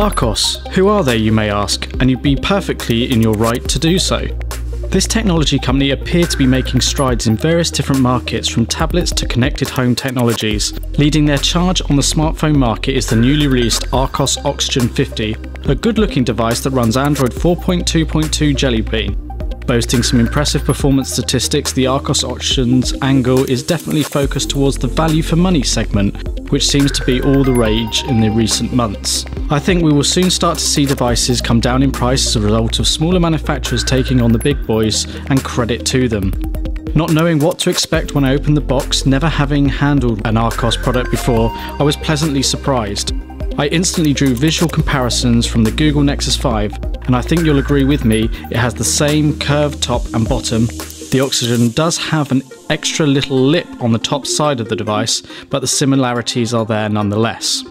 Archos, who are they, you may ask, and you'd be perfectly in your right to do so. This technology company appeared to be making strides in various different markets, from tablets to connected home technologies. Leading their charge on the smartphone market is the newly released Archos Oxygen 50, a good-looking device that runs Android 4.2.2 Jelly Bean. Boasting some impressive performance statistics, the Archos Oxygen's angle is definitely focused towards the value for money segment, which seems to be all the rage in the recent months. I think we will soon start to see devices come down in price as a result of smaller manufacturers taking on the big boys, and credit to them. Not knowing what to expect when I opened the box, never having handled an Archos product before, I was pleasantly surprised. I instantly drew visual comparisons from the Google Nexus 5, and I think you'll agree with me, it has the same curved top and bottom. The Oxygen does have an extra little lip on the top side of the device, but the similarities are there nonetheless.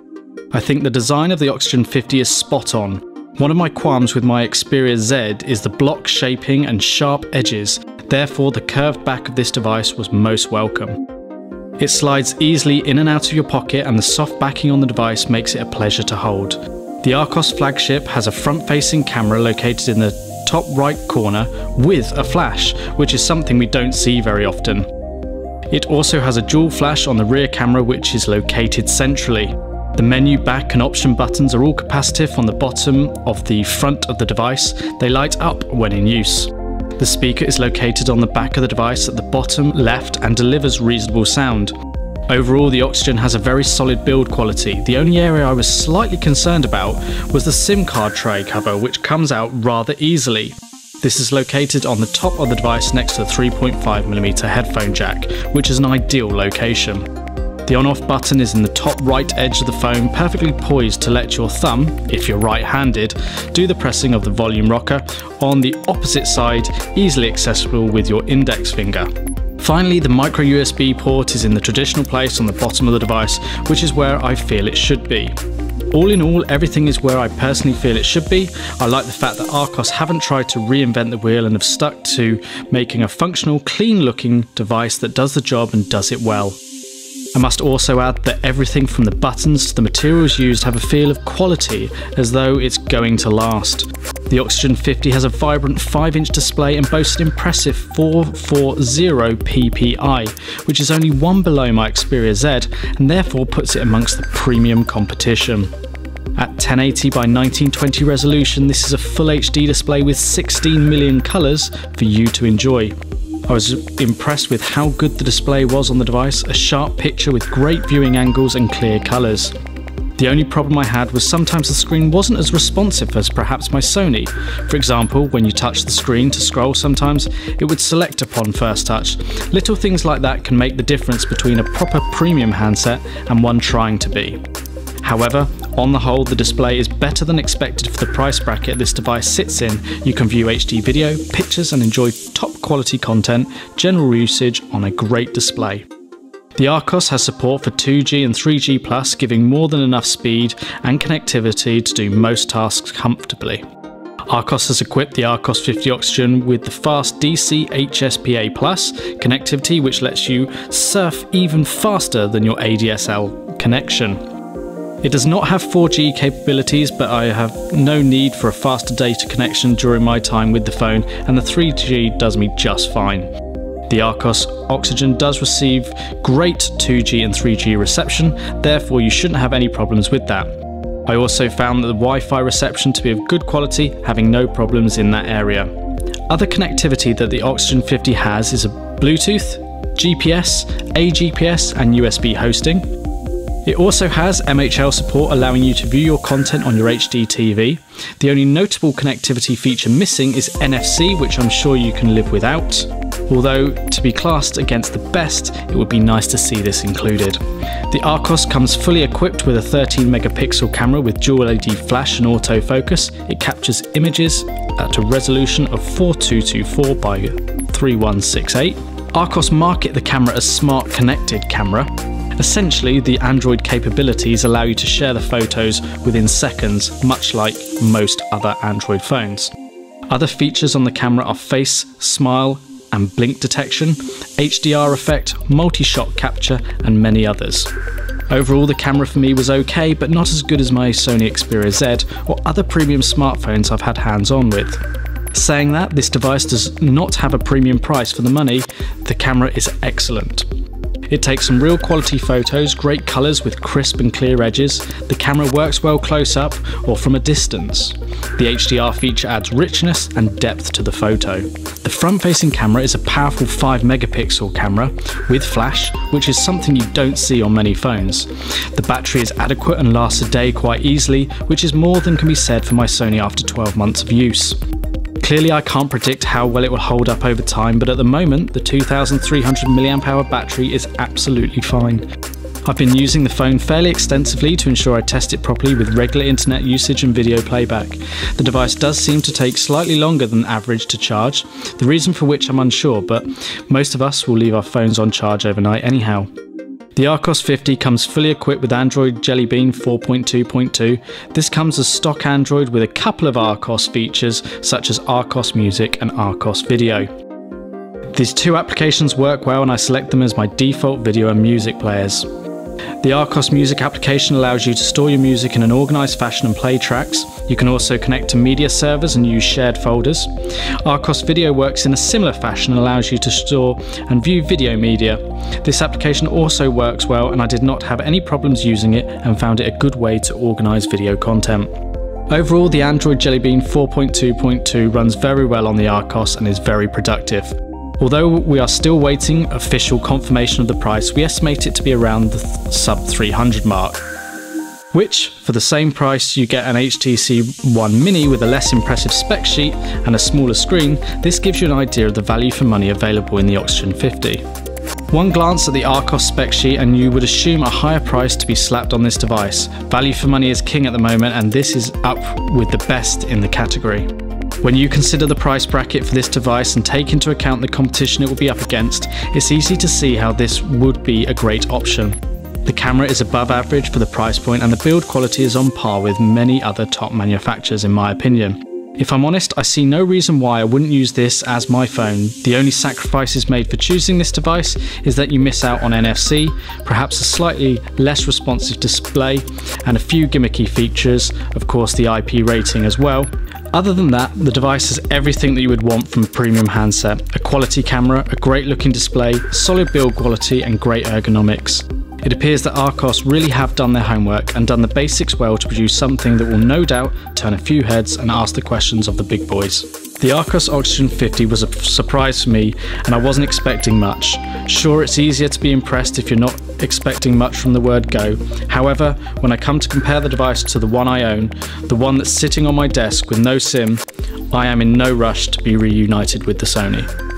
I think the design of the Oxygen 50 is spot on. One of my qualms with my Xperia Z is the block shaping and sharp edges, therefore the curved back of this device was most welcome. It slides easily in and out of your pocket, and the soft backing on the device makes it a pleasure to hold. The Archos flagship has a front-facing camera located in the top right corner with a flash, which is something we don't see very often. It also has a dual flash on the rear camera, which is located centrally. The menu, back and option buttons are all capacitive on the bottom of the front of the device. They light up when in use. The speaker is located on the back of the device at the bottom left and delivers reasonable sound. Overall, the Oxygen has a very solid build quality. The only area I was slightly concerned about was the SIM card tray cover, which comes out rather easily. This is located on the top of the device next to the 3.5mm headphone jack, which is an ideal location. The on-off button is in the top right edge of the phone, perfectly poised to let your thumb, if you're right-handed, do the pressing of the volume rocker. On the opposite side, easily accessible with your index finger. Finally, the micro USB port is in the traditional place on the bottom of the device, which is where I feel it should be. All in all, everything is where I personally feel it should be. I like the fact that Archos haven't tried to reinvent the wheel and have stuck to making a functional, clean-looking device that does the job and does it well. I must also add that everything from the buttons to the materials used have a feel of quality, as though it's going to last. The Oxygen 50 has a vibrant 5-inch display and boasts an impressive 440 ppi, which is only one below my Xperia Z, and therefore puts it amongst the premium competition. At 1080 by 1920 resolution, this is a full HD display with 16 million colours for you to enjoy. I was impressed with how good the display was on the device, a sharp picture with great viewing angles and clear colours. The only problem I had was sometimes the screen wasn't as responsive as perhaps my Sony. For example, when you touch the screen to scroll sometimes, it would select upon first touch. Little things like that can make the difference between a proper premium handset and one trying to be. However, on the whole, the display is better than expected for the price bracket this device sits in. You can view HD video, pictures and enjoy top quality content, general usage on a great display. The Archos has support for 2G and 3G+, giving more than enough speed and connectivity to do most tasks comfortably. Archos has equipped the Archos 50 Oxygen with the fast DC HSPA+ connectivity, which lets you surf even faster than your ADSL connection. It does not have 4G capabilities, but I have no need for a faster data connection during my time with the phone, and the 3G does me just fine. The Archos Oxygen does receive great 2G and 3G reception, therefore you shouldn't have any problems with that. I also found the Wi-Fi reception to be of good quality, having no problems in that area. Other connectivity that the Oxygen 50 has is a Bluetooth, GPS, AGPS and USB hosting. It also has MHL support, allowing you to view your content on your HD TV. The only notable connectivity feature missing is NFC, which I'm sure you can live without. Although, to be classed against the best, it would be nice to see this included. The Archos comes fully equipped with a 13 megapixel camera with dual LED flash and autofocus. It captures images at a resolution of 4224 by 3168. Archos market the camera as smart connected camera. Essentially, the Android capabilities allow you to share the photos within seconds, much like most other Android phones. Other features on the camera are face, smile and blink detection, HDR effect, multi-shot capture and many others. Overall, the camera for me was okay, but not as good as my Sony Xperia Z or other premium smartphones I've had hands-on with. Saying that, this device does not have a premium price for the money. The camera is excellent. It takes some real quality photos, great colours with crisp and clear edges. The camera works well close up or from a distance. The HDR feature adds richness and depth to the photo. The front-facing camera is a powerful 5 megapixel camera with flash, which is something you don't see on many phones. The battery is adequate and lasts a day quite easily, which is more than can be said for my Sony after 12 months of use. Clearly I can't predict how well it will hold up over time, but at the moment the 2300 mAh battery is absolutely fine. I've been using the phone fairly extensively to ensure I test it properly with regular internet usage and video playback. The device does seem to take slightly longer than average to charge, the reason for which I'm unsure, but most of us will leave our phones on charge overnight anyhow. The Archos 50 comes fully equipped with Android Jelly Bean 4.2.2. This comes as stock Android with a couple of Archos features such as Archos Music and Archos Video. These two applications work well and I select them as my default video and music players. The Archos Music application allows you to store your music in an organised fashion and play tracks. You can also connect to media servers and use shared folders. Archos Video works in a similar fashion and allows you to store and view video media. This application also works well and I did not have any problems using it and found it a good way to organise video content. Overall, the Android Jelly Bean 4.2.2 runs very well on the Archos and is very productive. Although we are still waiting official confirmation of the price, we estimate it to be around the sub 300 mark. Which, for the same price, you get an HTC One Mini with a less impressive spec sheet and a smaller screen. This gives you an idea of the value for money available in the Oxygen 50. One glance at the Archos spec sheet and you would assume a higher price to be slapped on this device. Value for money is king at the moment and this is up with the best in the category. When you consider the price bracket for this device and take into account the competition it will be up against, it's easy to see how this would be a great option. The camera is above average for the price point and the build quality is on par with many other top manufacturers in my opinion. If I'm honest, I see no reason why I wouldn't use this as my phone. The only sacrifices made for choosing this device is that you miss out on NFC, perhaps a slightly less responsive display, and a few gimmicky features, of course the IP rating as well. Other than that, the device has everything that you would want from a premium handset. A quality camera, a great looking display, solid build quality and great ergonomics. It appears that Archos really have done their homework and done the basics well to produce something that will no doubt turn a few heads and ask the questions of the big boys. The Archos Oxygen 50 was a surprise for me and I wasn't expecting much. Sure, it's easier to be impressed if you're not expecting much from the word go. However, when I come to compare the device to the one I own, the one that's sitting on my desk with no SIM, I am in no rush to be reunited with the Sony.